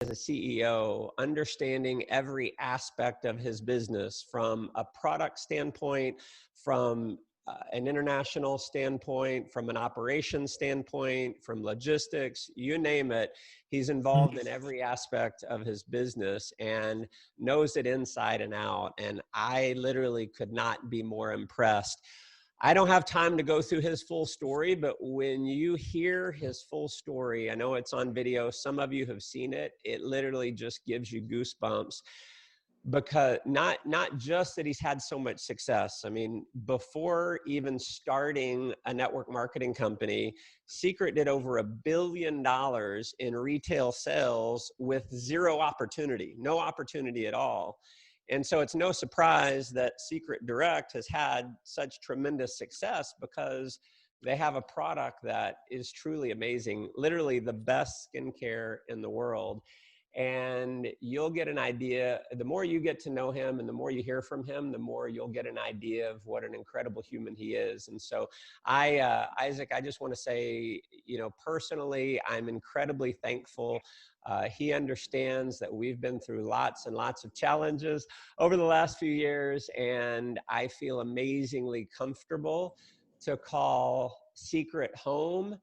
as a CEO, understanding every aspect of his business from a product standpoint, from an international standpoint, from an operations standpoint, from logistics, you name it. He's involved in every aspect of his business and knows it inside and out. And I literally could not be more impressed. I don't have time to go through his full story, but when you hear his full story, I know it's on video. Some of you have seen it. It literally just gives you goosebumps, because not just that he's had so much success. I mean, before even starting a network marketing company, Seacret did over $1 billion in retail sales with zero opportunity, no opportunity at all. And so it's no surprise that Seacret Direct has had such tremendous success, because they have a product that is truly amazing, literally the best skincare in the world. And you'll get an idea, the more you get to know him and the more you hear from him, the more you'll get an idea of what an incredible human he is. And so Izhak, I just want to say, personally, I'm incredibly thankful. He understands that we've been through lots and lots of challenges over the last few years, and I feel amazingly comfortable to call Seacret home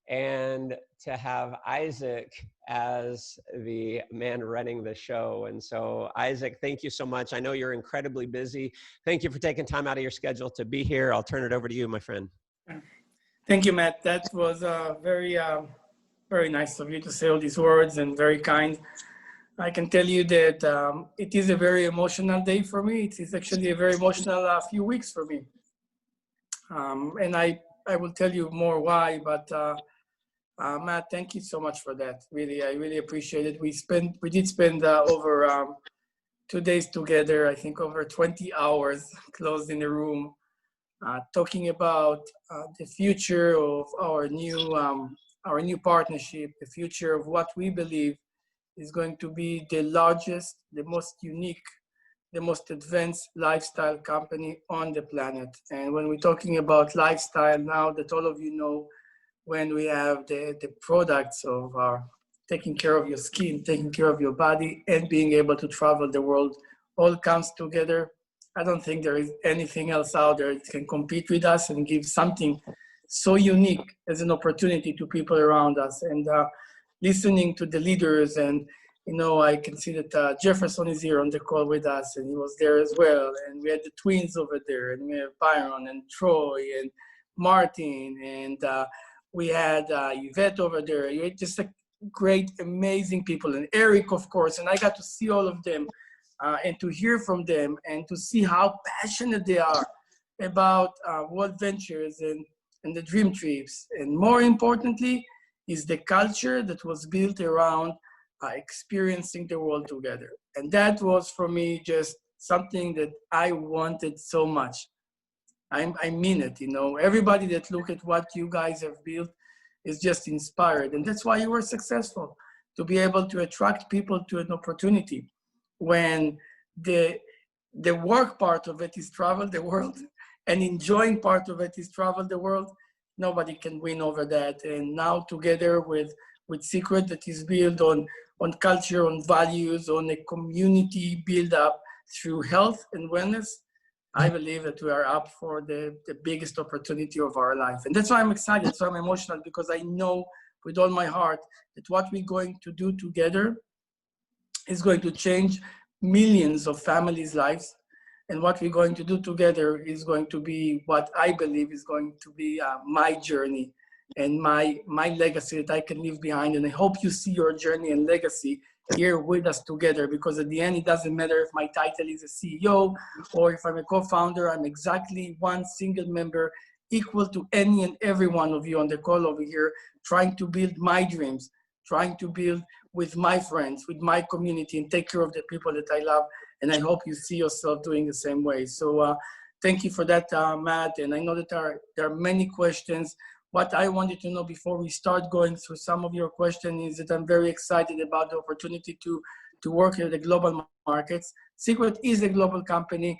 and to have Izhak as the man running the show. And so, Izhak, thank you so much. I know you're incredibly busy. Thank you for taking time out of your schedule to be here. I'll turn it over to you, my friend. Thank you, Matt. That was very nice of you to say all these words, and very kind. I can tell you that it is a very emotional day for me. It is actually a very emotional few weeks for me. And I will tell you more why, but Matt, thank you so much for that. Really, I really appreciate it. We did spend over 2 days together, I think over 20 hours closed in a room, talking about the future of our new partnership, the future of what we believe is going to be the largest, the most unique, the most advanced lifestyle company on the planet. And when we're talking about lifestyle, now that all of you know, when we have the products of taking care of your skin, taking care of your body, and being able to travel the world, all comes together. I don't think there is anything else out there that can compete with us and give something so unique as an opportunity to people around us. And listening to the leaders, and I can see that Jefferson is here on the call with us, and he was there as well. And we had the twins over there, and we have Byron and Troy and Martin, and we had Yvette over there. You had just great, amazing people, and Eric, of course. And I got to see all of them and to hear from them and to see how passionate they are about World Ventures and the dream trips. And more importantly, is the culture that was built around experiencing the world together. And that was for me just something that I wanted so much. I mean it, everybody that look at what you guys have built is just inspired. And that's why you were successful, to be able to attract people to an opportunity when the work part of it is travel the world and enjoying part of it is travel the world. Nobody can win over that. And now together with Seacret, that is built on culture, on values, on a community build up through health and wellness, I believe that we are up for the biggest opportunity of our life. And that's why I'm excited. So I'm emotional, because I know with all my heart that what we're going to do together is going to change millions of families' lives. And what we're going to do together is going to be what I believe is going to be my journey and my legacy that I can leave behind. And I hope you see your journey and legacy here with us together, because at the end, it doesn't matter if my title is a CEO or if I'm a co-founder. I'm exactly one single member, equal to any and every one of you on the call over here, trying to build my dreams, trying to build with my friends, with my community, and take care of the people that I love. And I hope you see yourself doing the same way. So thank you for that, Matt. And I know that there are many questions. What I wanted to know before we start going through some of your questions is that I'm very excited about the opportunity to work in the global markets. Seacret is a global company.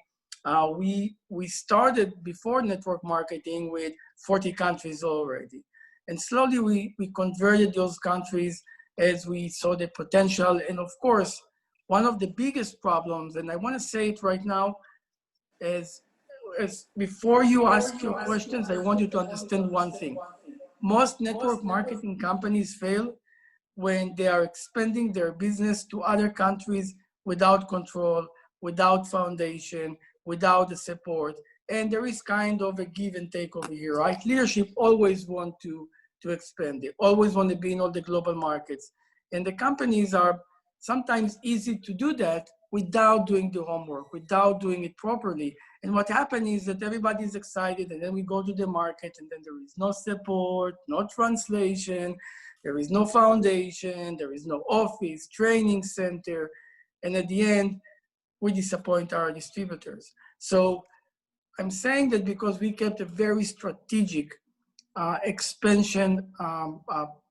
We started before network marketing with 40 countries already. And slowly we converted those countries as we saw the potential. And of course, one of the biggest problems, and I want to say it right now, is before you ask your questions, I want you to understand one thing. Most network marketing companies fail when they are expanding their business to other countries without control, without foundation, without the support. And there is kind of a give and take over here, right? Leadership always want to expand. They always want to be in all the global markets. And the companies are sometimes easy to do that without doing the homework, without doing it properly. And what happens is that everybody's excited, and then we go to the market, and then there is no support, no translation, there is no foundation, there is no office, training center, and at the end, we disappoint our distributors. So I'm saying that because we kept a very strategic expansion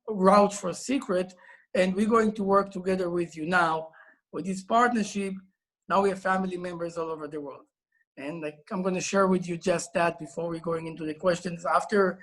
route for Seacret, and we're going to work together with you now with this partnership. Now we have family members all over the world. And I'm going to share with you just that before we're going into the questions. After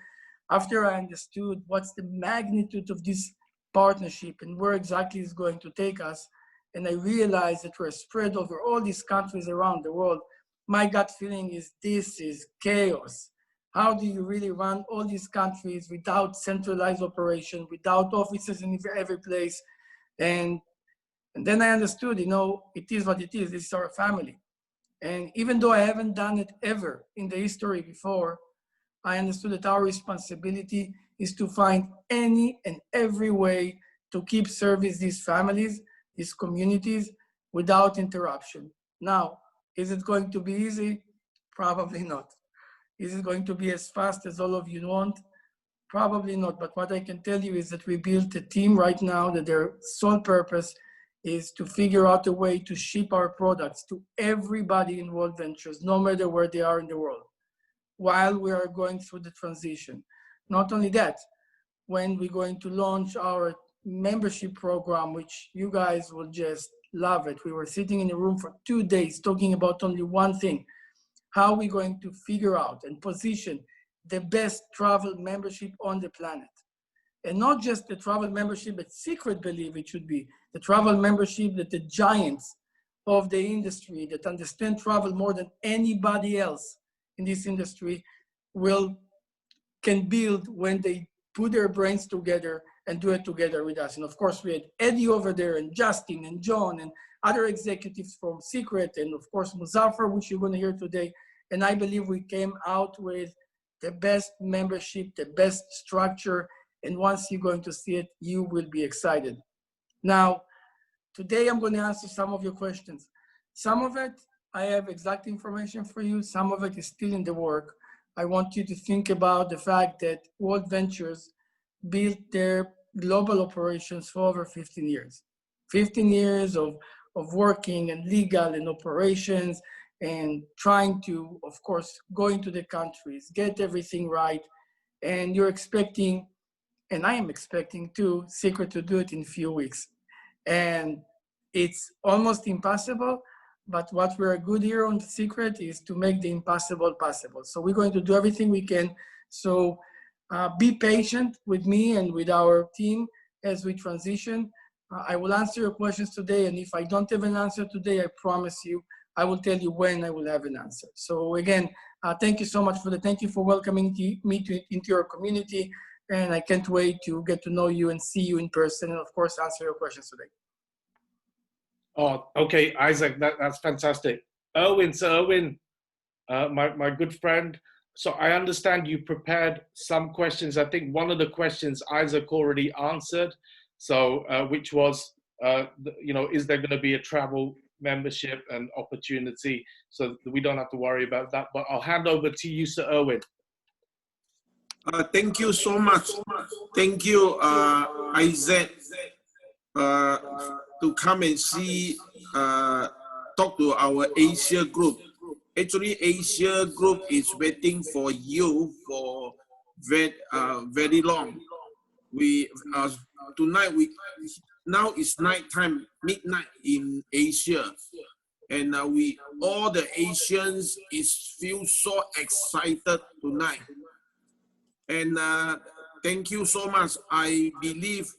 I understood what's the magnitude of this partnership and where exactly it's going to take us, and I realized that we're spread over all these countries around the world, my gut feeling is this is chaos. How do you really run all these countries without centralized operation, without offices in every place? And then I understood, it is what it is. This is our family. And even though I haven't done it ever in the history before, I understood that our responsibility is to find any and every way to keep service these families, these communities, without interruption. Now, is it going to be easy? Probably not. Is it going to be as fast as all of you want? Probably not. But what I can tell you is that we built a team right now that their sole purpose is to figure out a way to ship our products to everybody in World Ventures, no matter where they are in the world, while we are going through the transition. Not only that, when we're going to launch our membership program, which you guys will just love it. We were sitting in a room for 2 days talking about only one thing: how we're going to figure out and position the best travel membership on the planet. And not just the travel membership that Seacret believe it should be, the travel membership that the giants of the industry that understand travel more than anybody else in this industry can build when they put their brains together and do it together with us. And of course, we had Eddie over there, and Justin and John and other executives from Seacret, and of course, Muzaffar, which you're going to hear today. And I believe we came out with the best membership, the best structure. And once you're going to see it, you will be excited. Now, today I'm going to answer some of your questions. Some of it, I have exact information for you. Some of it is still in the work. I want you to think about the fact that World Ventures built their global operations for over 15 years. 15 years of working and legal and operations and trying to, of course, go into the countries, get everything right. And you're expecting, and I am expecting too, Seacret to do it in a few weeks. And it's almost impossible, but what we're good here on Seacret is to make the impossible possible. So we're going to do everything we can. So be patient with me and with our team as we transition. I will answer your questions today, and if I don't have an answer today, I promise you, I will tell you when I will have an answer. So again, thank you so much thank you for welcoming me into your community, and I can't wait to get to know you and see you in person, and of course, answer your questions today. Oh, okay, Izhak, that's fantastic. Erwin, my good friend. So I understand you prepared some questions. I think one of the questions Izhak already answered. So which was, is there going to be a travel membership and opportunity? So we don't have to worry about that. But I'll hand over to you, Sir Erwin. Thank you so much. Thank you, Izhak, to come and see, talk to our Asia group. Actually, Asia group is waiting for you for very long. We tonight now it's nighttime, midnight in Asia, and all the Asians feel so excited tonight. And thank you so much. I believe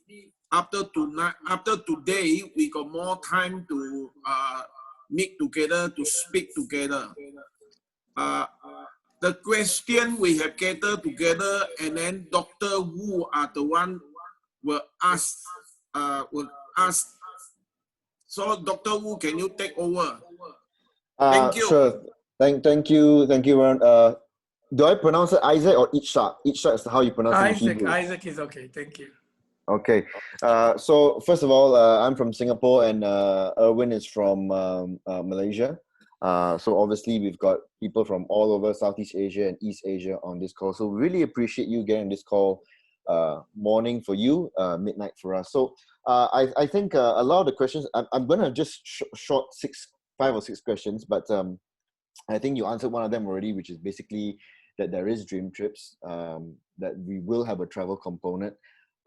after tonight, after today, we got more time to meet together, to speak together. The question we have gathered together, and then Dr. Wu are the one will ask. So Dr. Wu, can you take over? Thank you. Sure. Thank you, Ron. Do I pronounce it Isaac or Izhak? Izhak is how you pronounce it in Hebrew. Isaac is okay. Thank you. Okay. So first of all, I'm from Singapore, and Erwin is from Malaysia. So obviously we've got people from all over Southeast Asia and East Asia on this call. So really appreciate you getting this call. Morning for you, midnight for us. So I think a lot of the questions, I'm going to just short 5 or 6 questions, but I think you answered one of them already, which is basically that there is dream trips, that we will have a travel component.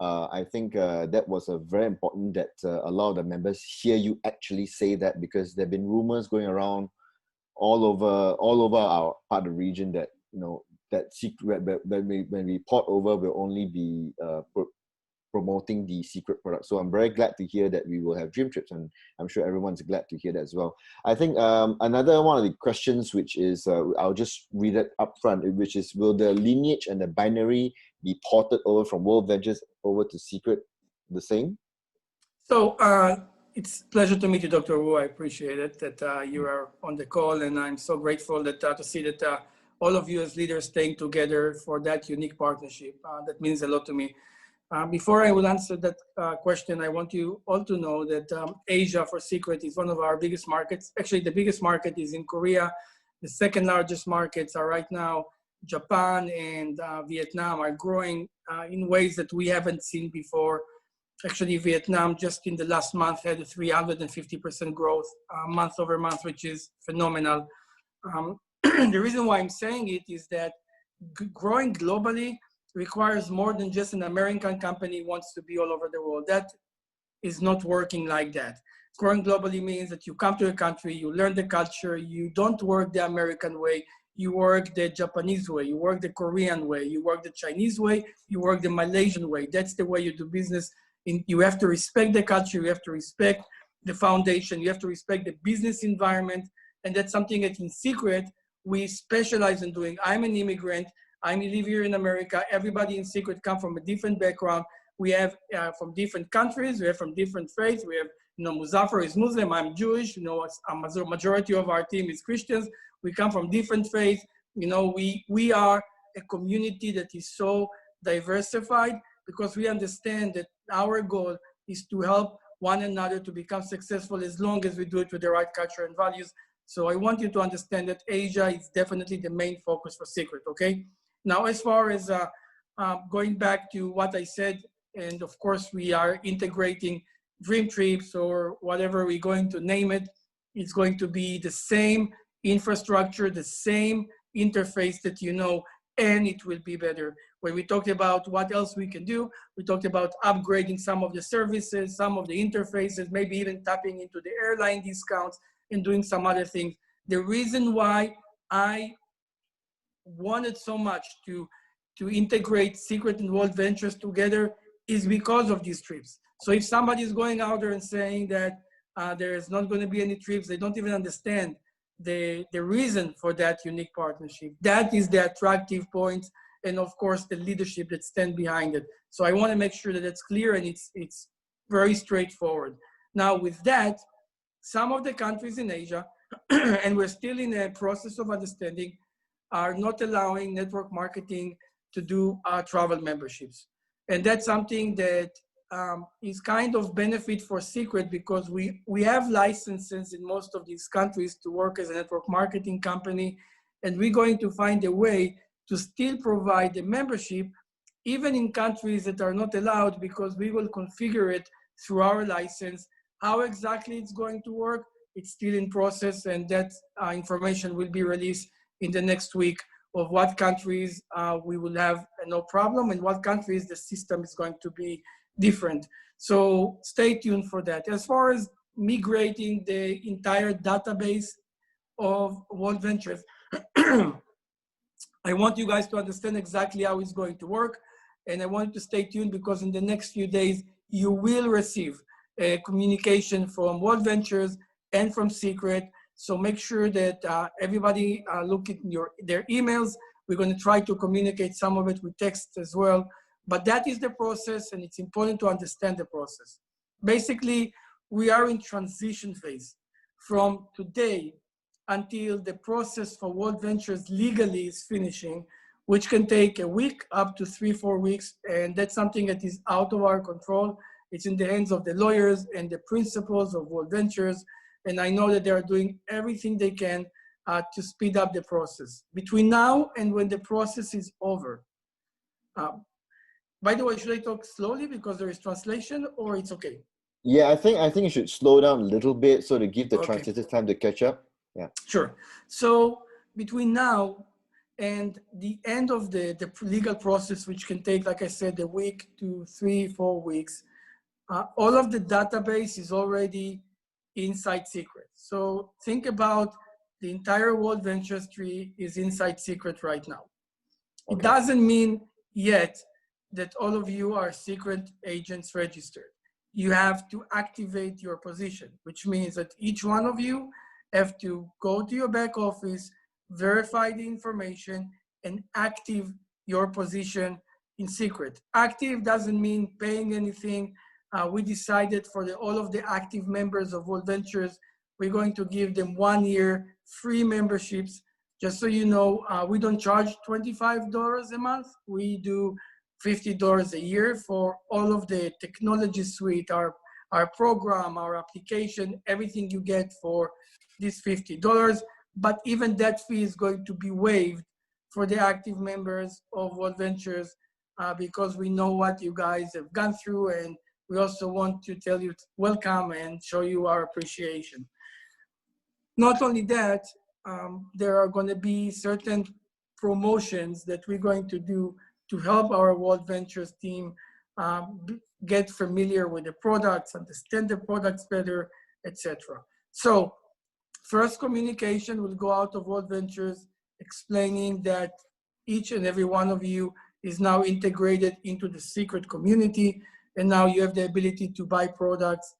I think that was a very important that a lot of the members hear you actually say that, because there have been rumors going around all over our part of the region that, you know, that Seacret, when we port over, will only be promoting the Seacret product. So I'm very glad to hear that we will have dream trips, and I'm sure everyone's glad to hear that as well. I think another one of the questions, which is, I'll just read it up front, which is, will the lineage and the binary be ported over from World Ventures over to Seacret the same? So it's a pleasure to meet you, Dr. Wu. I appreciate it that you are on the call, and I'm so grateful that to see that all of you as leaders staying together for that unique partnership. That means a lot to me. Before I will answer that question, I want you all to know that Asia for Seacret is one of our biggest markets. Actually, the biggest market is in Korea. The second largest markets are right now Japan and Vietnam are growing in ways that we haven't seen before. Actually, Vietnam just in the last month had a 350% growth month over month, which is phenomenal. The reason why I'm saying it is that growing globally requires more than just an American company wants to be all over the world. That is not working like that. Growing globally means that you come to a country, you learn the culture, you don't work the American way, you work the Japanese way, you work the Korean way, you work the Chinese way, you work the Malaysian way. That's the way you do business. You have to respect the culture, you have to respect the foundation, you have to respect the business environment, and that's something that in Seacret, we specialize in doing. I'm an immigrant. I live here in America. Everybody in Seacret come from a different background. We have from different countries. We have from different faiths. We have, you know, Muzaffar is Muslim. I'm Jewish. You know, a majority of our team is Christians. We come from different faiths. You know, we are a community that is so diversified because we understand that our goal is to help one another to become successful as long as we do it with the right culture and values. So I want you to understand that Asia is definitely the main focus for Seacret, okay? Now, as far as going back to what I said, and of course we are integrating dream trips or whatever we're going to name it, it's going to be the same infrastructure, the same interface that you know, and it will be better. When we talked about what else we can do, we talked about upgrading some of the services, some of the interfaces, maybe even tapping into the airline discounts and doing some other things. The reason why I wanted so much to integrate Seacret and World Ventures together is because of these trips. So if somebody is going out there and saying that there is not going to be any trips, they don't even understand the reason for that unique partnership. That is the attractive point, and of course the leadership that stand behind it. So I want to make sure that it's clear and it's very straightforward. Now with that, some of the countries in Asia, and we're still in a process of understanding, are not allowing network marketing to do travel memberships. And that's something that is kind of benefit for Seacret because we have licenses in most of these countries to work as a network marketing company, and we're going to find a way to still provide the membership even in countries that are not allowed, because we will configure it through our license. How exactly it's going to work, it's still in process, and that information will be released in the next week of what countries we will have no problem and what countries the system is going to be different. So stay tuned for that. As far as migrating the entire database of World Ventures, I want you guys to understand exactly how it's going to work. And I want you to stay tuned because in the next few days, you will receive a communication from World Ventures and from Seacret. So make sure that everybody look at their emails. We're going to try to communicate some of it with text as well. But that is the process, and it's important to understand the process. Basically, we are in transition phase from today until the process for World Ventures legally is finishing, which can take a week up to 3-4 weeks. And that's something that is out of our control. It's in the hands of the lawyers and the principals of World Ventures. And I know that they are doing everything they can to speed up the process between now and when the process is over. By the way, should I talk slowly because there is translation, or it's okay? Yeah, I think you should slow down a little bit so to give the Okay. translators time to catch up. Yeah. Sure. So between now and the end of the legal process, which can take, like I said, a week to 3-4 weeks, all of the database is already inside Seacret. So think about the entire World Ventures tree is inside Seacret right now. Okay. It doesn't mean yet that all of you are Seacret agents registered. You have to activate your position, which means that each one of you have to go to your back office, verify the information, and active your position in Seacret. Active doesn't mean paying anything. We decided for all of the active members of World Ventures, we're going to give them 1 year free memberships. Just so you know, we don't charge $25 a month. We do $50 a year for all of the technology suite, our program, our application, everything you get for this $50. But even that fee is going to be waived for the active members of World Ventures because we know what you guys have gone through, and we also want to tell you welcome and show you our appreciation. Not only that, there are going to be certain promotions that we're going to do to help our World Ventures team get familiar with the products, understand the products better, etc. So first communication will go out of World Ventures explaining that each and every one of you is now integrated into the Seacret community, and now you have the ability to buy products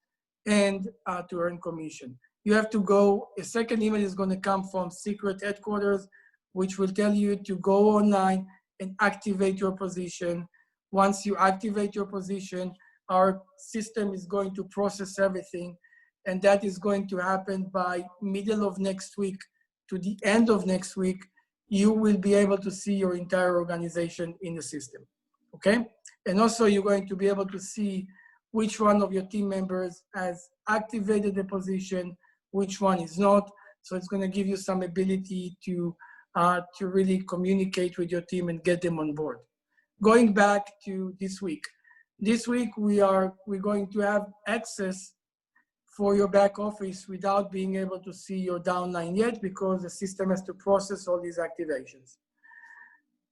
and to earn commission. You have to go, a second email is going to come from Seacret headquarters, which will tell you to go online and activate your position. Once you activate your position, our system is going to process everything, and that is going to happen by middle of next week to the end of next week. You will be able to see your entire organization in the system, okay? And also you're going to be able to see which one of your team members has activated the position, which one is not. So it's going to give you some ability to really communicate with your team and get them on board. Going back to this week. This week we're going to have access for your back office without being able to see your downline yet because the system has to process all these activations.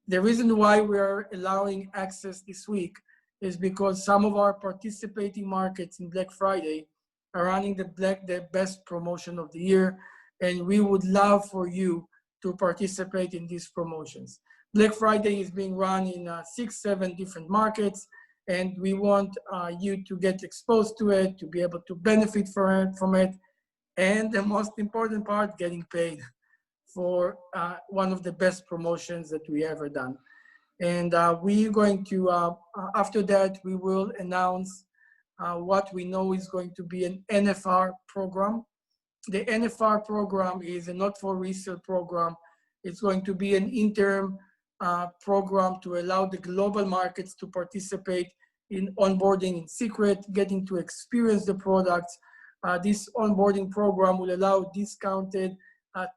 The reason why we're allowing access this week is because some of our participating markets in Black Friday are running the best promotion of the year, and we would love for you to participate in these promotions. Black Friday is being run in 6-7 different markets, and we want you to get exposed to it, to be able to benefit from it, and the most important part, getting paid for one of the best promotions that we ever done. And we're going to, after that, we will announce what we know is going to be an NFR program. The NFR program is a not-for-resale program. It's going to be an interim program to allow the global markets to participate in onboarding in Seacret, getting to experience the products. This onboarding program will allow discounted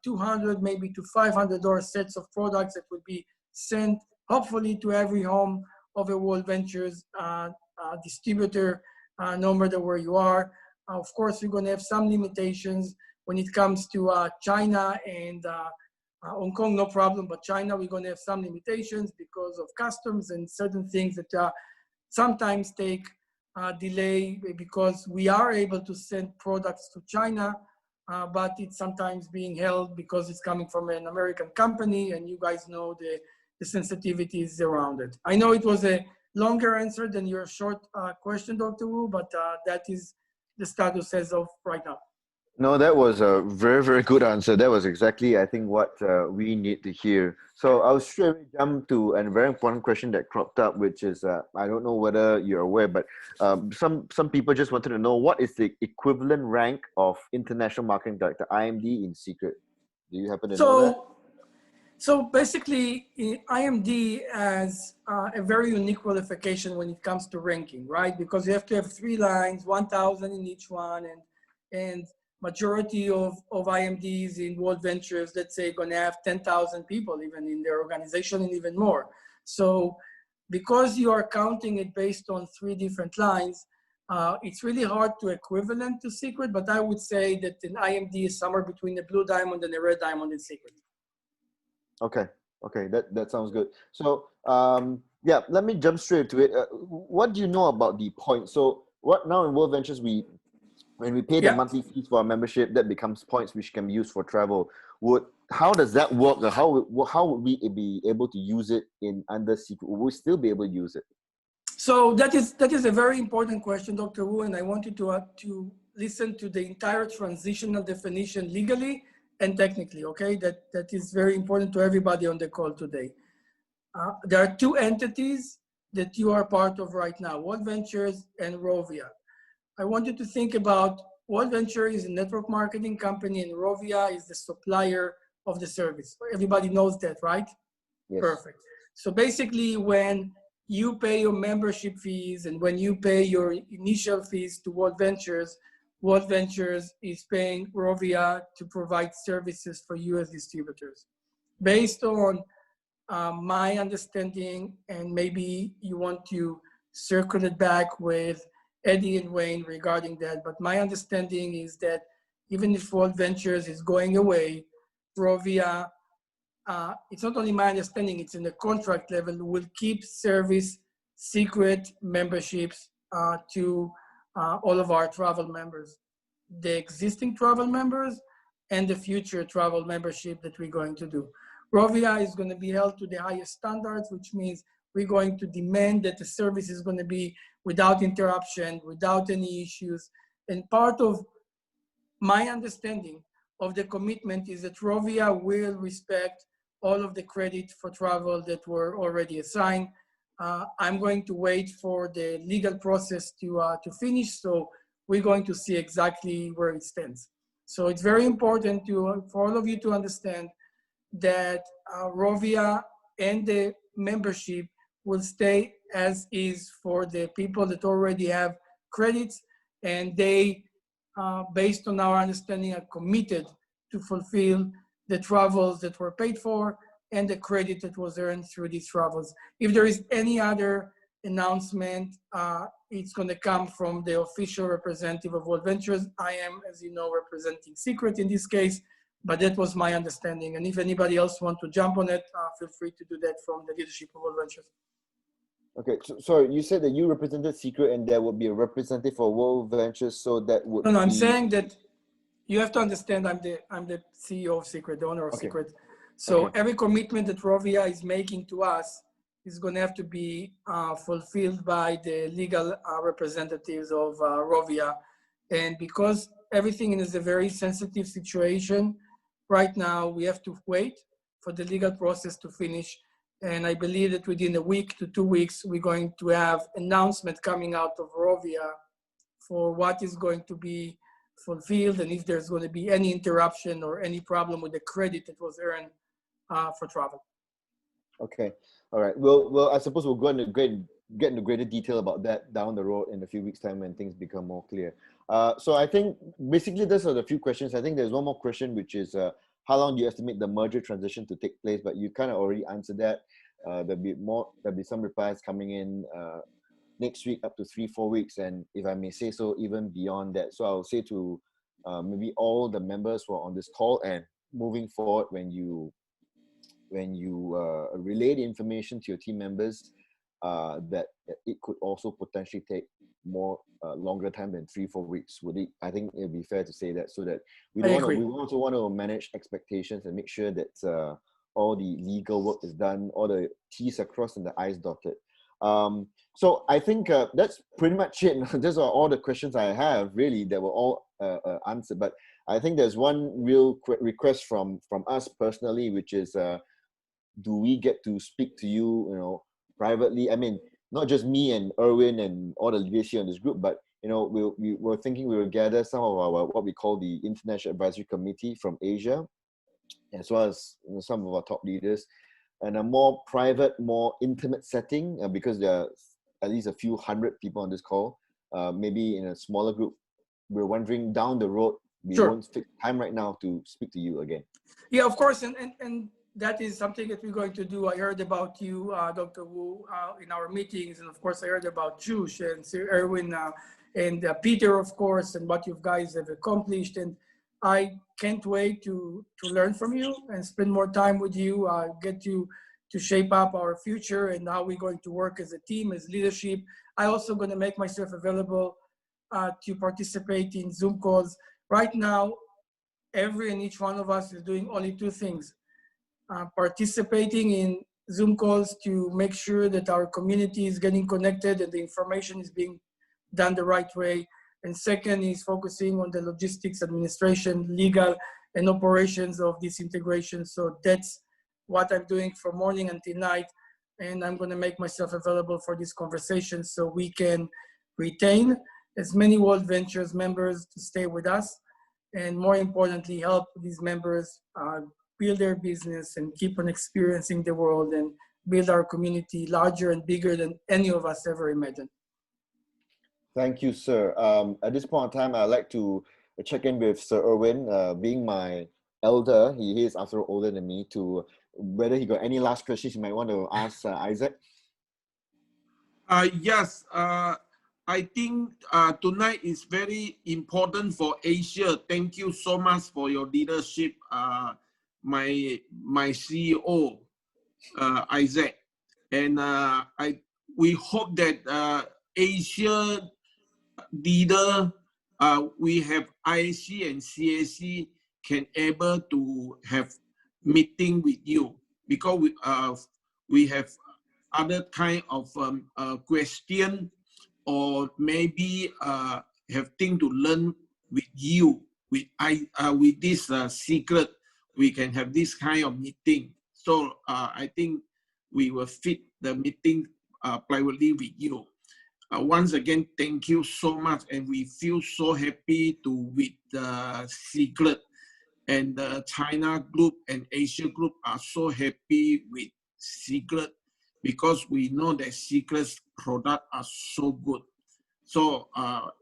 $200, maybe to $500 sets of products that will be sent, hopefully, to every home of a World Ventures distributor, no matter where you are. Of course, we're going to have some limitations when it comes to China and Hong Kong, no problem, but China, we're going to have some limitations because of customs and certain things that sometimes take delay because we are able to send products to China, but it's sometimes being held because it's coming from an American company, and you guys know the sensitivities around it. I know it was a longer answer than your short question, Dr. Wu, but that is the status as of right now. No, that was a very, very good answer. That was exactly, I think, what we need to hear. So I'll straight away jump to a very important question that cropped up, which is, I don't know whether you're aware, but some people just wanted to know what is the equivalent rank of International Marketing Director, IMD, in Seacret. Do you happen to know that? So basically, IMD has a very unique qualification when it comes to ranking, right? Because you have to have 3 lines, 1,000 in each one, and majority of IMDs in World Ventures, let's say, going to have 10,000 people even in their organization and even more. So because you are counting it based on 3 different lines, it's really hard to equivalent to Seacret, but I would say that an IMD is somewhere between a blue diamond and a red diamond in Seacret. Okay, that sounds good. So yeah, let me jump straight to it. What do you know about the points? So what now in World Ventures, when we pay the monthly fees for our membership, that becomes points which can be used for travel. How does that work? Or how would we be able to use it in under Seacret? Will we still be able to use it? So that is a very important question, Dr. Wu, and I want you to listen to the entire transitional definition legally and technically, okay? That is very important to everybody on the call today. There are 2 entities that you are part of right now, World Ventures and Rovia. I want you to think about World Venture is a network marketing company and Rovia is the supplier of the service. Everybody knows that, right? Yes. Perfect. So basically when you pay your membership fees and when you pay your initial fees to World Ventures is paying Rovia to provide services for you as distributors. Based on my understanding, and maybe you want to circle it back with Eddie and Wayne regarding that, but my understanding is that even if World Ventures is going away, Rovia, it's not only my understanding, it's in the contract level, will keep service Seacret memberships to all of our travel members, the existing travel members and the future travel membership that we're going to do. Rovia is going to be held to the highest standards, which means we're going to demand that the service is going to be without interruption, without any issues. And part of my understanding of the commitment is that Rovia will respect all of the credit for travel that were already assigned. I'm going to wait for the legal process to finish, so we're going to see exactly where it stands. So it's very important for all of you to understand that Rovia and the membership will stay as is for the people that already have credits, and they, based on our understanding, are committed to fulfill the travels that were paid for and the credit that was earned through these travels. If there is any other announcement, it's going to come from the official representative of World Ventures. I am, as you know, representing Seacret in this case, but that was my understanding. And if anybody else wants to jump on it, feel free to do that from the leadership of World Ventures. Okay, so you said that you represented Seacret and there would be a representative for World Ventures, so that would No, I'm saying that you have to understand I'm the CEO of Seacret, the owner of Seacret. So every commitment that Rovia is making to us is going to have to be fulfilled by the legal representatives of Rovia. And because everything is a very sensitive situation right now, we have to wait for the legal process to finish. And I believe that within a week to 2 weeks, we're going to have announcement coming out of Rovia for what is going to be fulfilled and if there's going to be any interruption or any problem with the credit that was earned for travel. Okay, all right. Well, I suppose we'll go into get into greater detail about that down the road in a few weeks' time when things become more clear. So I think basically those are the few questions. I think there's one more question, which is how long do you estimate the merger transition to take place? But you kind of already answered that. There'll be some replies coming in next week, up to 3-4 weeks, and if I may say so, even beyond that. So I'll say to maybe all the members who are on this call, and moving forward, when you relay the information to your team members, that it could also potentially take more longer time than 3-4 weeks. I think it would be fair to say that, so that we also want to manage expectations and make sure that all the legal work is done, all the T's are crossed and the I's dotted. So I think that's pretty much it. Those are all the questions I have, really, that were all answered. But I think there's one real request from us personally, which is, do we get to speak to you, privately? I mean, not just me and Erwin and all the leaders here in this group, but we were thinking we will gather some of our what we call the International Advisory Committee from Asia, as well as some of our top leaders, in a more private, more intimate setting, because there are at least a few hundred people on this call, maybe in a smaller group. We're wondering down the road, we won't fix time right now to speak to you again. Yeah, of course, and that is something that we're going to do. I heard about you, Dr. Wu, in our meetings, and of course I heard about Jush and Sir Erwin and Peter, of course, and what you guys have accomplished. And I can't wait to learn from you and spend more time with you, get you to shape up our future and how we're going to work as a team, as leadership. I also going to make myself available to participate in Zoom calls. Right now, every and each one of us is doing only two things: participating in Zoom calls to make sure that our community is getting connected and the information is being done the right way. And second is focusing on the logistics, administration, legal, and operations of this integration. So that's what I'm doing from morning until night. And I'm going to make myself available for this conversation so we can retain as many World Ventures members to stay with us. And more importantly, help these members build their business and keep on experiencing the world and build our community larger and bigger than any of us ever imagined. Thank you, sir. At this point in time, I'd like to check in with Sir Erwin, being my elder. He is after all older than me, to whether he got any last questions you might want to ask Izhak. Yes, I think tonight is very important for Asia. Thank you so much for your leadership, my CEO, Izhak. And we hope that Asia leader, we have IAC and CAC can able to have meeting with you, because we have other kind of question, or maybe have thing to learn with you. With this Seacret, we can have this kind of meeting. So I think we will fit the meeting privately with you. Once again, thank you so much, and we feel so happy to with the Seacret, and the China group and Asia group are so happy with Seacret, because we know that Seacret's products are so good. So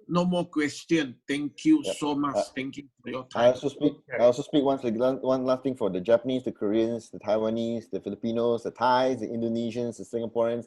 no more question. Thank you so much. Thank you for your time. I also speak one last thing for the Japanese, the Koreans, the Taiwanese, the Filipinos, the Thais, the Indonesians, the Singaporeans,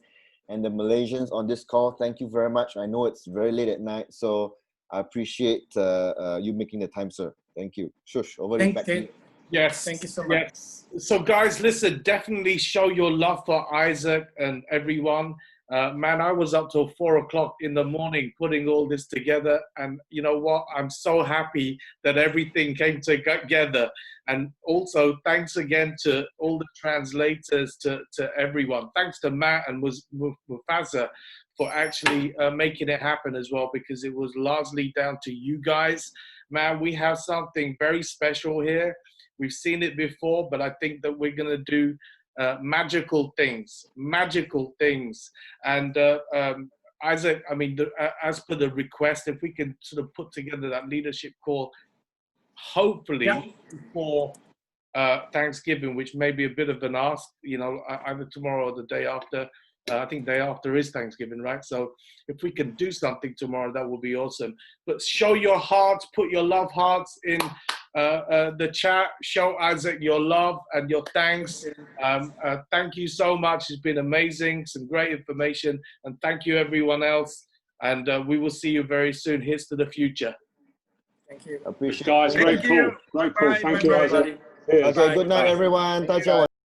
and the Malaysians on this call. Thank you very much. I know it's very late at night, so I appreciate you making the time, sir. Thank you. Shush, over to you. Yes. Thank you so much. Yes. So guys, listen, definitely show your love for Izhak and everyone. Man, I was up till 4 o'clock in the morning putting all this together. And you know what? I'm so happy that everything came together. And also thanks again to all the translators, to everyone. Thanks to Matt and Mufasa for actually making it happen as well, because it was largely down to you guys. Man, we have something very special here. We've seen it before, but I think that we're going to do magical things. And Izhak, I mean, as per the request, if we can sort of put together that leadership call, hopefully before Thanksgiving, which may be a bit of an ask, you know, either tomorrow or the day after. I think day after is Thanksgiving, right? So if we can do something tomorrow, that would be awesome. But show your hearts, put your love hearts in the chat. Show Izhak your love and your thanks. Thank you so much. It's been amazing. Some great information. And thank you, everyone else. And we will see you very soon. Here's to the future. Thank you. Appreciate it. Guys, great call. Great call. Thank you, Izhak. Okay, good night, everyone.